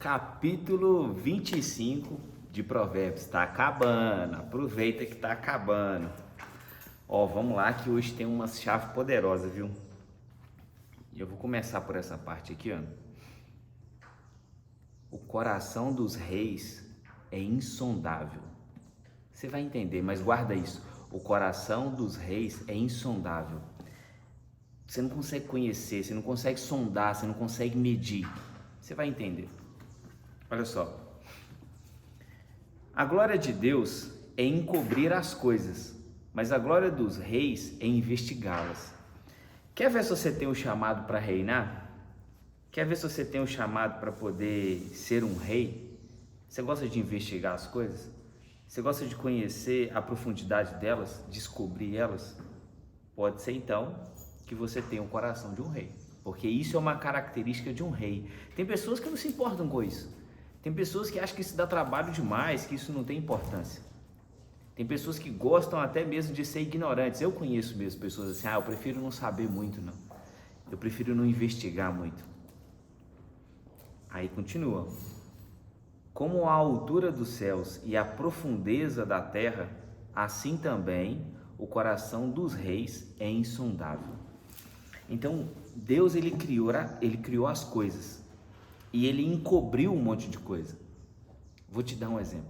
Capítulo 25 de Provérbios. Está acabando, aproveita que está acabando. Ó, vamos lá que hoje tem uma chave poderosa, viu? Eu vou começar por essa parte aqui, ó. O coração dos reis é insondável. Você vai entender, mas guarda isso. O coração dos reis é insondável. Você não consegue conhecer, você não consegue sondar, você não consegue medir. Você vai entender. Olha só. A glória de Deus é encobrir as coisas, mas a glória dos reis é investigá-las. Quer ver se você tem o chamado para reinar? Quer ver se você tem o chamado para poder ser um rei? Você gosta de investigar as coisas? Você gosta de conhecer a profundidade delas, descobrir elas? Pode ser então que você tenha o coração de um rei, porque isso é uma característica de um rei. Tem pessoas que não se importam com isso. Tem pessoas que acham que isso dá trabalho demais, que isso não tem importância. Tem pessoas que gostam até mesmo de ser ignorantes. Eu conheço mesmo pessoas assim, eu prefiro não saber muito não. Eu prefiro não investigar muito. Aí continua. Como a altura dos céus e a profundeza da terra, assim também o coração dos reis é insondável. Então, Deus ele criou as coisas. E ele encobriu um monte de coisa. Vou te dar um exemplo.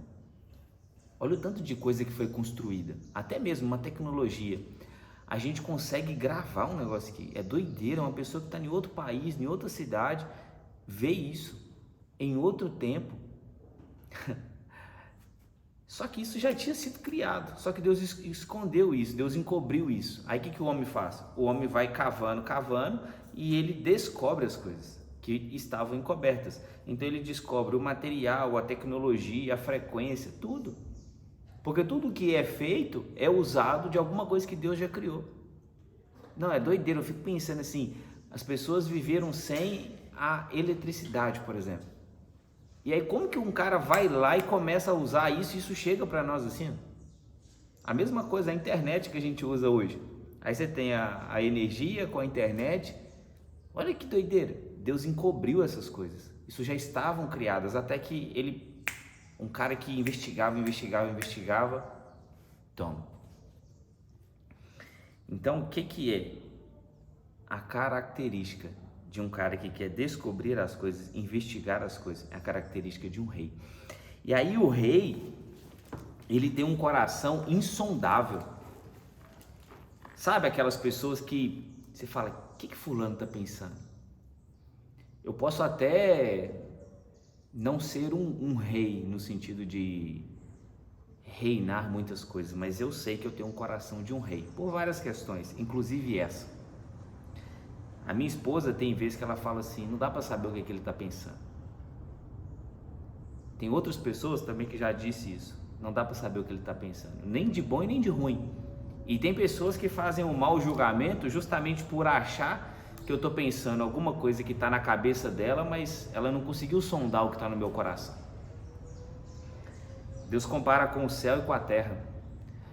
Olha o tanto de coisa que foi construída. Até mesmo uma tecnologia. A gente consegue gravar um negócio aqui. É doideira. Uma pessoa que está em outro país, em outra cidade, vê isso em outro tempo. Só que isso já tinha sido criado. Só que Deus escondeu isso. Deus encobriu isso. Aí o que o homem faz? O homem vai cavando e ele descobre as coisas que estavam encobertas. Então ele descobre o material, a tecnologia, a frequência, tudo. Porque tudo que é feito é usado de alguma coisa que Deus já criou. Não, é doideira, eu fico pensando assim, as pessoas viveram sem a eletricidade, por exemplo. E aí como que um cara vai lá e começa a usar isso e isso chega para nós assim? A mesma coisa, a internet que a gente usa hoje. Aí você tem a energia com a internet. Olha que doideira. Deus encobriu essas coisas. Isso já estavam criadas até que um cara que investigava, toma. Então, o que é a característica de um cara que quer descobrir as coisas, investigar as coisas? É a característica de um rei. E aí o rei, ele tem um coração insondável. Sabe aquelas pessoas que você fala, o que fulano está pensando? Eu posso até não ser um rei no sentido de reinar muitas coisas, mas eu sei que eu tenho um coração de um rei, por várias questões, inclusive essa. A minha esposa tem vezes que ela fala assim, não dá para saber o que ele está pensando. Tem outras pessoas também que já disse isso, não dá para saber o que ele está pensando, nem de bom e nem de ruim. E tem pessoas que fazem um mau julgamento justamente por achar que eu estou pensando alguma coisa que está na cabeça dela, mas ela não conseguiu sondar o que está no meu coração. Deus compara com o céu e com a terra.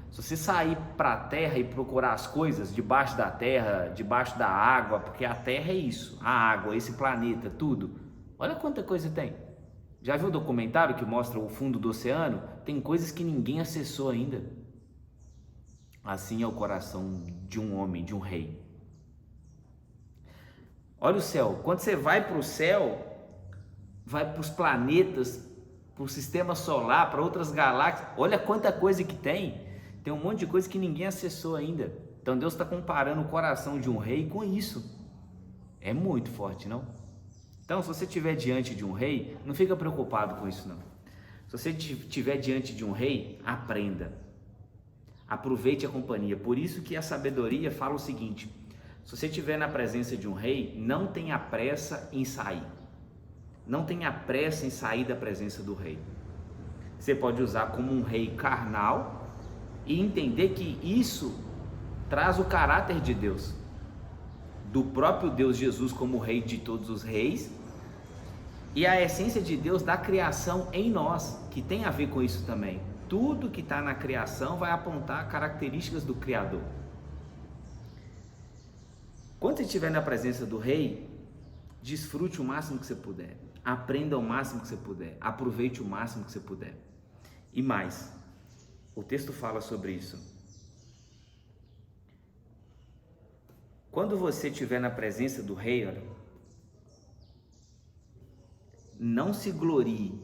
Se você sair para a terra e procurar as coisas debaixo da terra, debaixo da água, porque a terra é isso, a água, esse planeta, tudo. Olha quanta coisa tem. Já viu o documentário que mostra o fundo do oceano? Tem coisas que ninguém acessou ainda. Assim é o coração de um homem, de um rei. Olha o céu, quando você vai para o céu, vai para os planetas, para o sistema solar, para outras galáxias, olha quanta coisa que tem. Tem um monte de coisa que ninguém acessou ainda. Então Deus está comparando o coração de um rei com isso. É muito forte, não? Então se você estiver diante de um rei, não fica preocupado com isso não. Se você estiver diante de um rei, aprenda. Aproveite a companhia. Por isso que a sabedoria fala o seguinte: se você estiver na presença de um rei, não tenha pressa em sair. Não tenha pressa em sair da presença do rei. Você pode usar como um rei carnal e entender que isso traz o caráter de Deus, do próprio Deus Jesus como rei de todos os reis, e a essência de Deus da criação em nós, que tem a ver com isso também. Tudo que está na criação vai apontar características do Criador. Quando você estiver na presença do rei, desfrute o máximo que você puder. Aprenda o máximo que você puder, aproveite o máximo que você puder. E mais, o texto fala sobre isso. Quando você estiver na presença do rei, olha, não se glorie,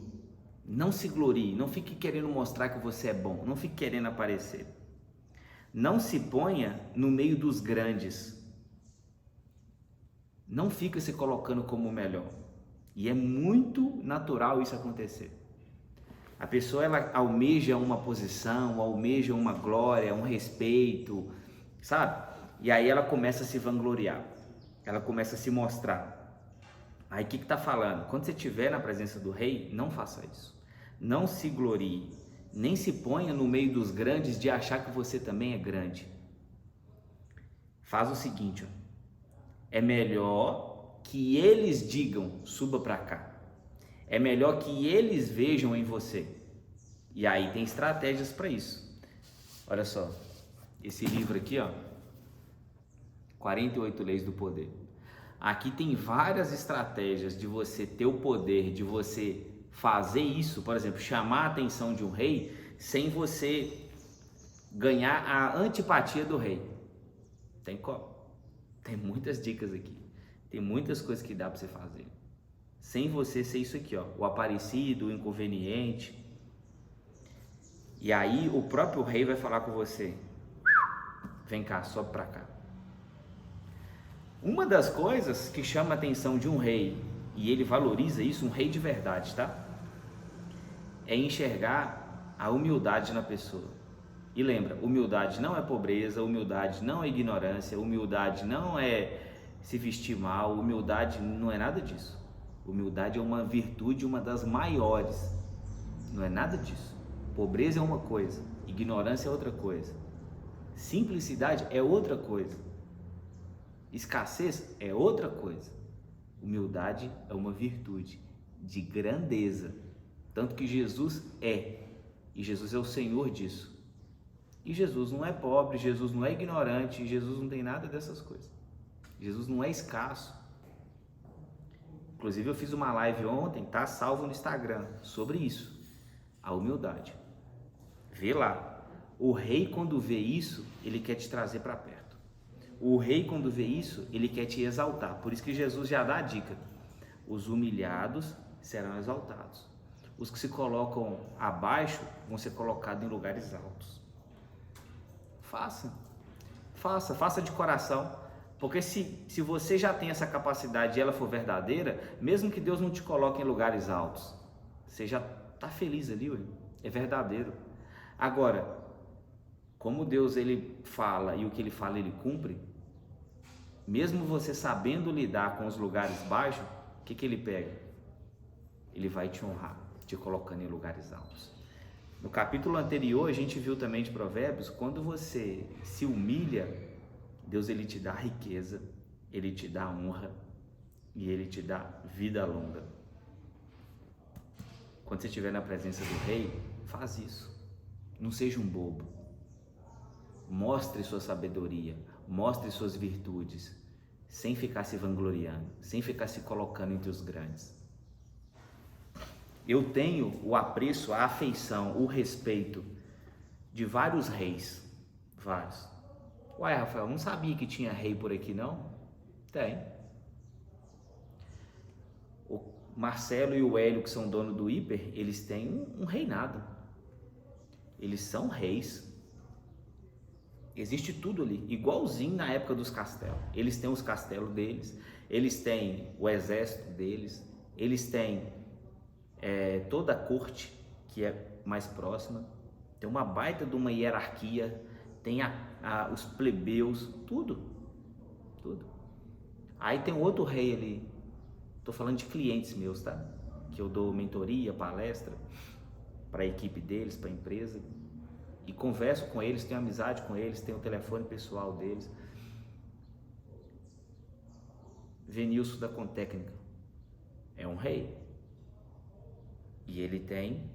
não fique querendo mostrar que você é bom, não fique querendo aparecer. Não se ponha no meio dos grandes. Não fica se colocando como o melhor. E é muito natural isso acontecer. A pessoa, ela almeja uma posição, almeja uma glória, um respeito, sabe? E aí ela começa a se vangloriar. Ela começa a se mostrar. Aí o que está falando? Quando você estiver na presença do rei, não faça isso. Não se glorie. Nem se ponha no meio dos grandes de achar que você também é grande. Faz o seguinte, ó. É melhor que eles digam, suba para cá. É melhor que eles vejam em você. E aí tem estratégias para isso. Olha só, esse livro aqui, ó, 48 Leis do Poder. Aqui tem várias estratégias de você ter o poder, de você fazer isso, por exemplo, chamar a atenção de um rei sem você ganhar a antipatia do rei. Tem muitas dicas aqui, tem muitas coisas que dá para você fazer, sem você ser isso aqui, ó, o aparecido, o inconveniente. E aí o próprio rei vai falar com você, vem cá, sobe para cá. Uma das coisas que chama a atenção de um rei, e ele valoriza isso, um rei de verdade, tá? É enxergar a humildade na pessoa. E lembra, humildade não é pobreza, humildade não é ignorância, humildade não é se vestir mal, humildade não é nada disso. Humildade é uma virtude, uma das maiores. Não é nada disso. Pobreza é uma coisa, ignorância é outra coisa. Simplicidade é outra coisa. Escassez é outra coisa. Humildade é uma virtude de grandeza. Tanto que Jesus é. E Jesus é o Senhor disso. E Jesus não é pobre, Jesus não é ignorante, Jesus não tem nada dessas coisas. Jesus não é escasso. Inclusive eu fiz uma live ontem, tá salvo no Instagram, sobre isso. A humildade. Vê lá. O rei, quando vê isso, ele quer te trazer para perto. O rei, quando vê isso, ele quer te exaltar. Por isso que Jesus já dá a dica. Os humilhados serão exaltados. Os que se colocam abaixo vão ser colocados em lugares altos. Faça de coração. Porque se você já tem essa capacidade e ela for verdadeira, mesmo que Deus não te coloque em lugares altos, você já está feliz ali, ué. É verdadeiro. Agora, como Deus ele fala e o que ele fala ele cumpre, mesmo você sabendo lidar com os lugares baixos, o que ele pega? Ele vai te honrar, te colocando em lugares altos. No capítulo anterior a gente viu também de Provérbios, quando você se humilha, Deus ele te dá riqueza, ele te dá honra e ele te dá vida longa. Quando você estiver na presença do rei, faz isso. Não seja um bobo. Mostre sua sabedoria, mostre suas virtudes, sem ficar se vangloriando, sem ficar se colocando entre os grandes. Eu tenho o apreço, a afeição, o respeito de vários reis, vários. Uai, Rafael, não sabia que tinha rei por aqui, não? Tem. O Marcelo e o Hélio, que são donos do Hiper, eles têm um reinado. Eles são reis. Existe tudo ali, igualzinho na época dos castelos. Eles têm os castelos deles, eles têm o exército deles, eles têm toda a corte que é mais próxima, tem uma baita de uma hierarquia, tem os plebeus, tudo. Aí tem outro rei ali, tô falando de clientes meus, tá? Que eu dou mentoria, palestra para a equipe deles, para a empresa, e converso com eles, tenho amizade com eles, tenho o telefone pessoal deles. Venilson da Contécnica é um rei e ele tem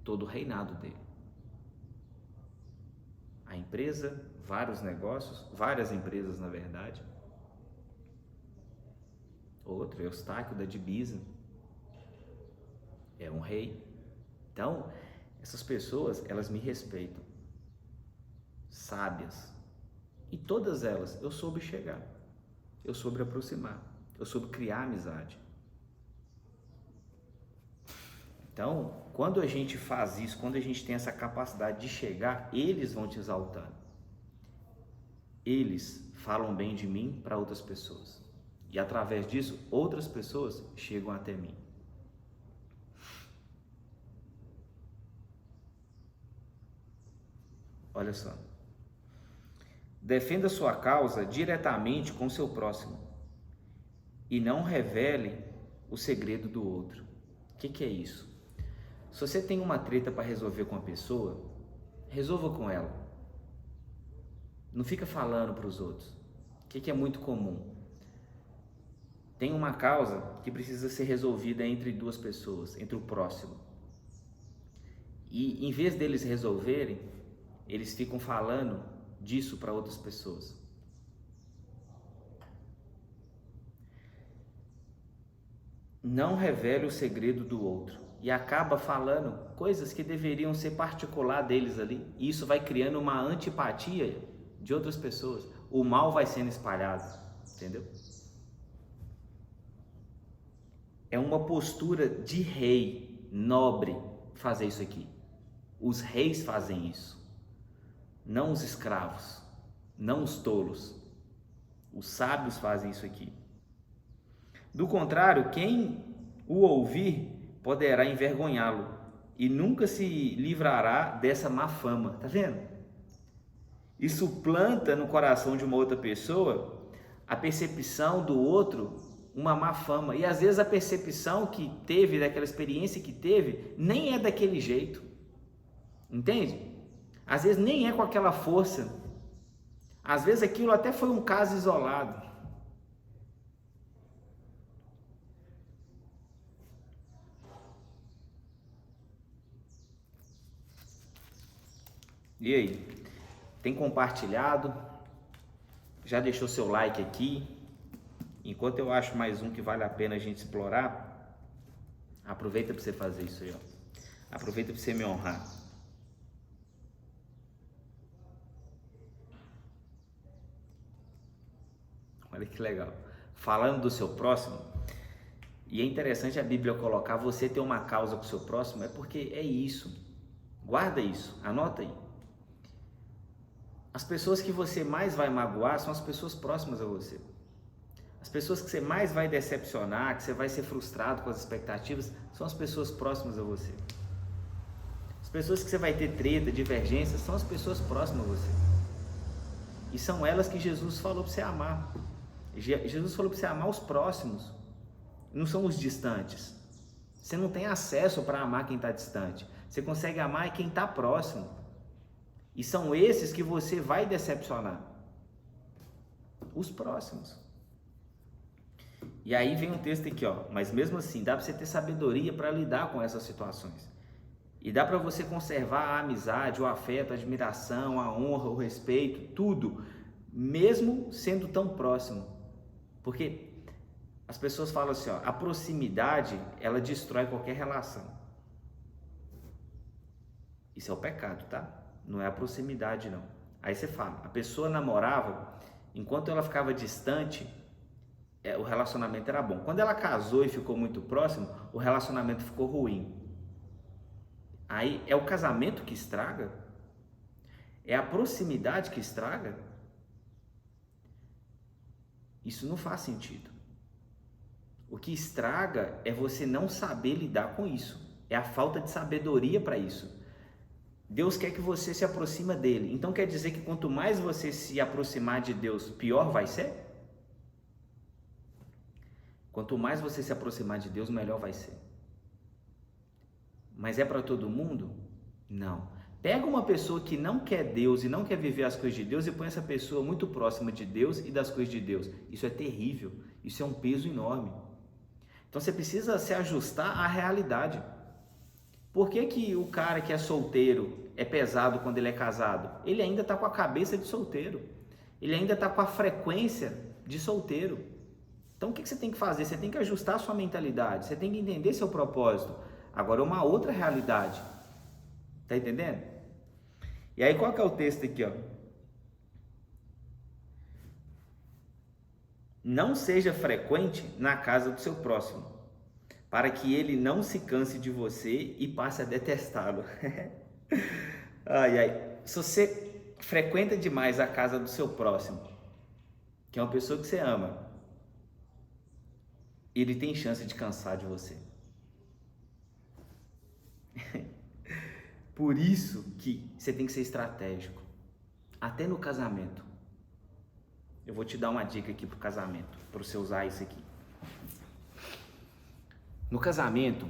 todo o reinado dele. A empresa, vários negócios, várias empresas na verdade. Outro, Eustáquio da Divisa, é um rei. Então, essas pessoas, elas me respeitam, sábias, e todas elas eu soube chegar, eu soube aproximar, eu soube criar amizade. Então, quando a gente faz isso, quando a gente tem essa capacidade de chegar, eles vão te exaltando. Eles falam bem de mim para outras pessoas. E através disso, outras pessoas chegam até mim. Olha só. Defenda sua causa diretamente com seu próximo e não revele o segredo do outro. O que é isso? Se você tem uma treta para resolver com a pessoa, resolva com ela. Não fica falando para os outros. O que é muito comum? Tem uma causa que precisa ser resolvida entre duas pessoas, entre o próximo. E em vez deles resolverem, eles ficam falando disso para outras pessoas. Não revele o segredo do outro e acaba falando coisas que deveriam ser particular deles ali. E isso vai criando uma antipatia de outras pessoas. O mal vai sendo espalhado, entendeu? É uma postura de rei nobre fazer isso aqui. Os reis fazem isso. Não os escravos, não os tolos. Os sábios fazem isso aqui. Do contrário, quem o ouvir poderá envergonhá-lo e nunca se livrará dessa má fama. Tá vendo? Isso planta no coração de uma outra pessoa a percepção do outro, uma má fama. E às vezes a percepção que teve, daquela experiência que teve, nem é daquele jeito. Entende? Às vezes nem é com aquela força. Às vezes aquilo até foi um caso isolado. E aí? Tem compartilhado? Já deixou seu like aqui? Enquanto eu acho mais um que vale a pena a gente explorar, aproveita para você fazer isso aí, ó. Aproveita para você me honrar. Olha que legal. Falando do seu próximo, e é interessante a Bíblia colocar você ter uma causa com o seu próximo, é porque é isso. Guarda isso, anota aí. As pessoas que você mais vai magoar são as pessoas próximas a você. As pessoas que você mais vai decepcionar, que você vai ser frustrado com as expectativas, são as pessoas próximas a você. As pessoas que você vai ter treta, divergência, são as pessoas próximas a você. E são elas que Jesus falou para você amar. Jesus falou para você amar os próximos, não são os distantes. Você não tem acesso para amar quem está distante. Você consegue amar quem está próximo. E são esses que você vai decepcionar. Os próximos. E aí vem um texto aqui, ó. Mas mesmo assim, dá para você ter sabedoria para lidar com essas situações. E dá para você conservar a amizade, o afeto, a admiração, a honra, o respeito, tudo, mesmo sendo tão próximo. Porque as pessoas falam assim, ó, a proximidade, ela destrói qualquer relação. Isso é o pecado, tá? Não é a proximidade, não. Aí você fala, a pessoa namorava, enquanto ela ficava distante, o relacionamento era bom. Quando ela casou e ficou muito próximo, o relacionamento ficou ruim. Aí é o casamento que estraga? É a proximidade que estraga? Isso não faz sentido. O que estraga é você não saber lidar com isso. É a falta de sabedoria para isso. Deus quer que você se aproxime dele. Então quer dizer que quanto mais você se aproximar de Deus, pior vai ser? Quanto mais você se aproximar de Deus, melhor vai ser. Mas é para todo mundo? Não. Pega uma pessoa que não quer Deus e não quer viver as coisas de Deus e põe essa pessoa muito próxima de Deus e das coisas de Deus. Isso é terrível. Isso é um peso enorme. Então você precisa se ajustar à realidade. Por que que o cara que é solteiro é pesado quando ele é casado? Ele ainda está com a cabeça de solteiro. Ele ainda está com a frequência de solteiro. Então o que você tem que fazer? Você tem que ajustar a sua mentalidade, você tem que entender seu propósito. Agora é uma outra realidade. Tá entendendo? E aí qual que é o texto aqui, ó? Não seja frequente na casa do seu próximo, para que ele não se canse de você e passe a detestá-lo. Ai, ai. Se você frequenta demais a casa do seu próximo, que é uma pessoa que você ama, ele tem chance de cansar de você. Por isso que você tem que ser estratégico. Até no casamento. Eu vou te dar uma dica aqui pro casamento, para você usar isso aqui. No casamento,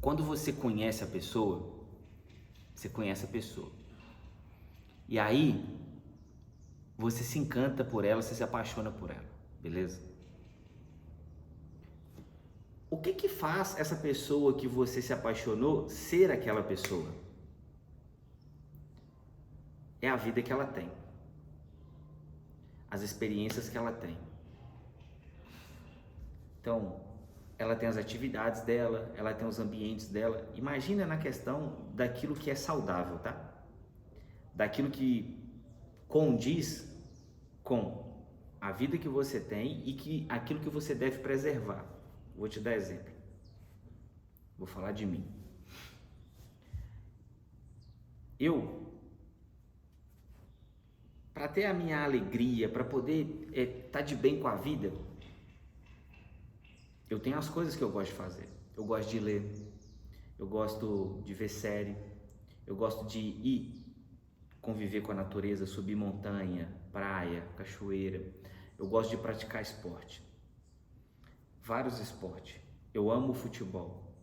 quando você conhece a pessoa, você conhece a pessoa. E aí, você se encanta por ela, você se apaixona por ela, beleza? O que que faz essa pessoa que você se apaixonou ser aquela pessoa? É a vida que ela tem. As experiências que ela tem. Então, ela tem as atividades dela, ela tem os ambientes dela. Imagina na questão daquilo que é saudável, tá? Daquilo que condiz com a vida que você tem e que aquilo que você deve preservar. Vou te dar exemplo. Vou falar de mim. Para ter a minha alegria, para poder estar de bem com a vida, eu tenho as coisas que eu gosto de fazer. Eu gosto de ler, eu gosto de ver série, eu gosto de ir conviver com a natureza, subir montanha, praia, cachoeira. Eu gosto de praticar esporte, vários esportes. Eu amo o futebol,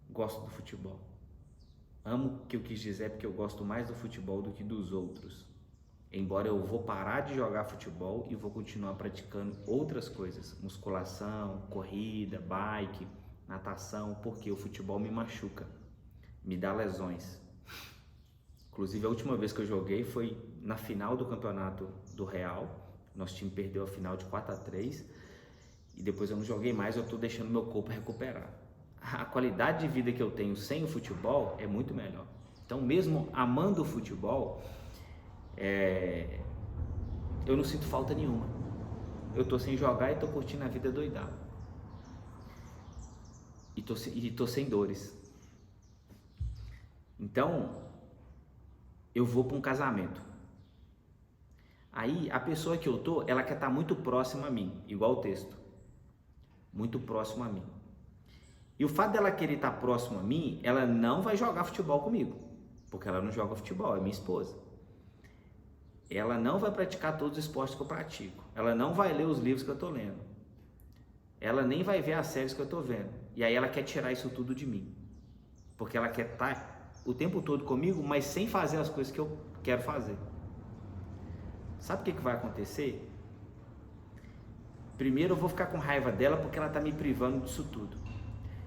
gosto do futebol. Amo o que eu quis dizer porque eu gosto mais do futebol do que dos outros. Embora eu vou parar de jogar futebol e vou continuar praticando outras coisas, musculação, corrida, bike, natação, porque o futebol me machuca, me dá lesões. Inclusive a última vez que eu joguei foi na final do campeonato do Real. Nosso time perdeu a final de 4-3 e depois eu não joguei mais, eu estou deixando meu corpo recuperar. A qualidade de vida que eu tenho sem o futebol é muito melhor. Então mesmo amando o futebol, eu não sinto falta nenhuma. Eu tô sem jogar e tô curtindo a vida doidado. E tô sem dores. Então, eu vou para um casamento. Aí, a pessoa que eu tô, ela quer estar muito próxima a mim, igual o texto. Muito próximo a mim. E o fato dela querer estar próximo a mim, ela não vai jogar futebol comigo. Porque ela não joga futebol, é minha esposa. Ela não vai praticar todos os esportes que eu pratico. Ela não vai ler os livros que eu estou lendo. Ela nem vai ver as séries que eu estou vendo. E aí ela quer tirar isso tudo de mim. Porque ela quer estar o tempo todo comigo, mas sem fazer as coisas que eu quero fazer. Sabe o que vai acontecer? Primeiro, eu vou ficar com raiva dela porque ela está me privando disso tudo.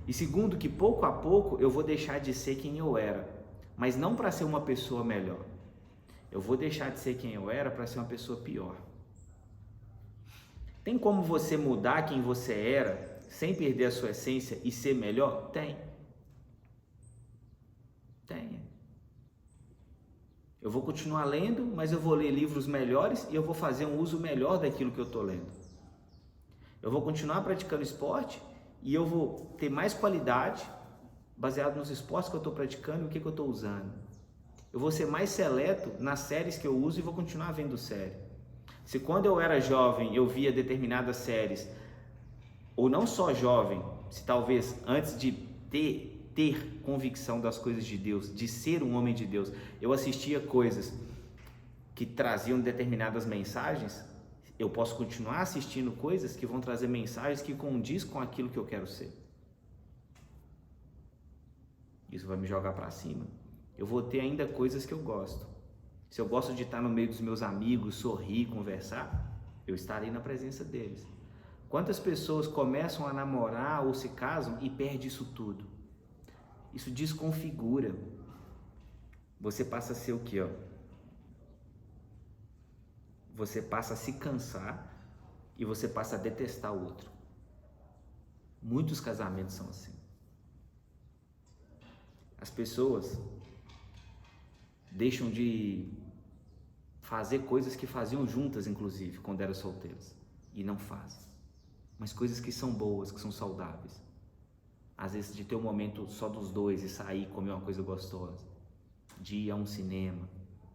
E segundo, que pouco a pouco eu vou deixar de ser quem eu era. Mas não para ser uma pessoa melhor. Eu vou deixar de ser quem eu era para ser uma pessoa pior. Tem como você mudar quem você era sem perder a sua essência e ser melhor? Tem. Tem. Eu vou continuar lendo, mas eu vou ler livros melhores e eu vou fazer um uso melhor daquilo que eu estou lendo. Eu vou continuar praticando esporte e eu vou ter mais qualidade baseado nos esportes que eu estou praticando e o que eu estou usando. Eu vou ser mais seleto nas séries que eu uso e vou continuar vendo série. Se quando eu era jovem eu via determinadas séries, ou não só jovem, se talvez antes de ter convicção das coisas de Deus, de ser um homem de Deus, eu assistia coisas que traziam determinadas mensagens, eu posso continuar assistindo coisas que vão trazer mensagens que condiz com aquilo que eu quero ser. Isso vai me jogar para cima. Eu vou ter ainda coisas que eu gosto. Se eu gosto de estar no meio dos meus amigos, sorrir, conversar, eu estarei na presença deles. Quantas pessoas começam a namorar ou se casam e perdem isso tudo? Isso desconfigura. Você passa a ser o quê? Você passa a se cansar e você passa a detestar o outro. Muitos casamentos são assim. As pessoas deixam de fazer coisas que faziam juntas, inclusive, quando eram solteiras, e não fazem. Mas coisas que são boas, que são saudáveis. Às vezes de ter um momento só dos dois e sair, comer uma coisa gostosa, de ir a um cinema,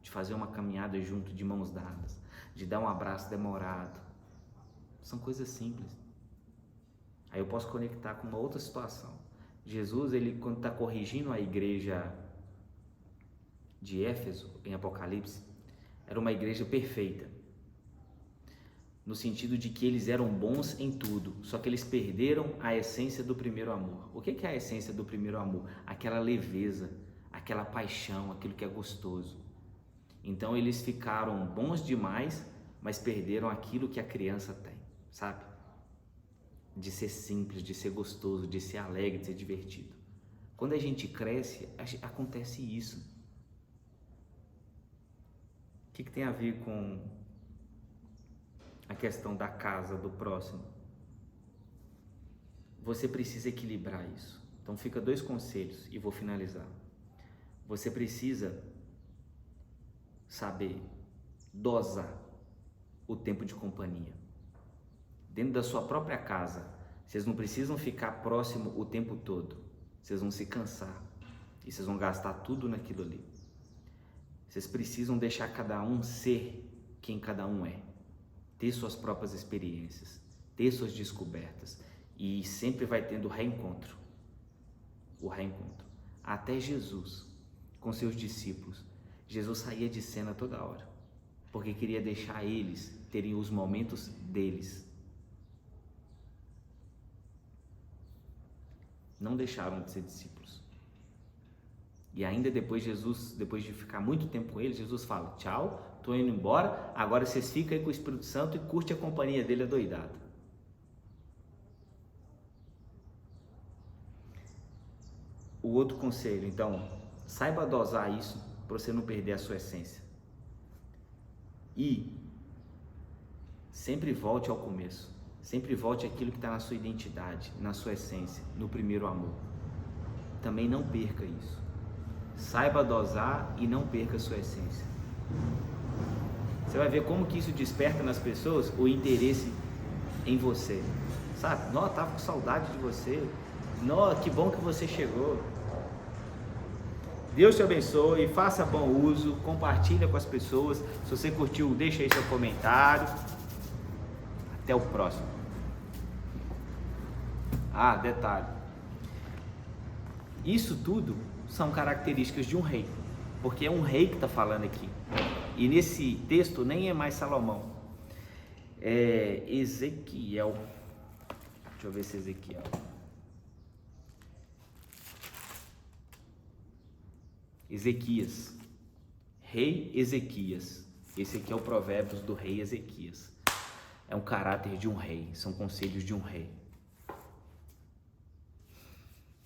de fazer uma caminhada junto de mãos dadas, de dar um abraço demorado. São coisas simples. Aí eu posso conectar com uma outra situação. Jesus, ele quando está corrigindo a igreja de Éfeso, em Apocalipse, era uma igreja perfeita, no sentido de que eles eram bons em tudo, só que eles perderam a essência do primeiro amor. O que é a essência do primeiro amor? Aquela leveza, aquela paixão, aquilo que é gostoso. Então eles ficaram bons demais, mas perderam aquilo que a criança tem, sabe? De ser simples, de ser gostoso, de ser alegre, de ser divertido. Quando a gente cresce, acontece isso. O que tem a ver com a questão da casa do próximo? Você precisa equilibrar isso. Então fica 2 conselhos e vou finalizar. Você precisa saber dosar o tempo de companhia. Dentro da sua própria casa, vocês não precisam ficar próximo o tempo todo. Vocês vão se cansar e vocês vão gastar tudo naquilo ali. Vocês precisam deixar cada um ser quem cada um é, ter suas próprias experiências, ter suas descobertas, e sempre vai tendo reencontro, o reencontro. Até Jesus, com seus discípulos, Jesus saía de cena toda hora, porque queria deixar eles terem os momentos deles. Não deixaram de ser discípulos. E ainda depois depois de ficar muito tempo com eles, Jesus fala: tchau, tô indo embora, agora vocês ficam aí com o Espírito Santo e curte a companhia dele adoidado. O outro conselho, então, saiba dosar isso para você não perder a sua essência. E sempre volte ao começo, sempre volte àquilo que está na sua identidade, na sua essência, no primeiro amor. Também não perca isso. Saiba dosar e não perca a sua essência. Você vai ver como que isso desperta nas pessoas o interesse em você. Sabe? Nó, tava com saudade de você. Nó, que bom que você chegou. Deus te abençoe, faça bom uso, compartilha com as pessoas. Se você curtiu, deixa aí seu comentário. Até o próximo. Ah, detalhe. Isso tudo são características de um rei, porque é um rei que está falando aqui. E nesse texto nem é mais Salomão, é Ezequiel. Deixa eu ver se é Ezequiel. Ezequias, rei Ezequias. Esse aqui é o Provérbios do rei Ezequias. É um caráter de um rei, são conselhos de um rei.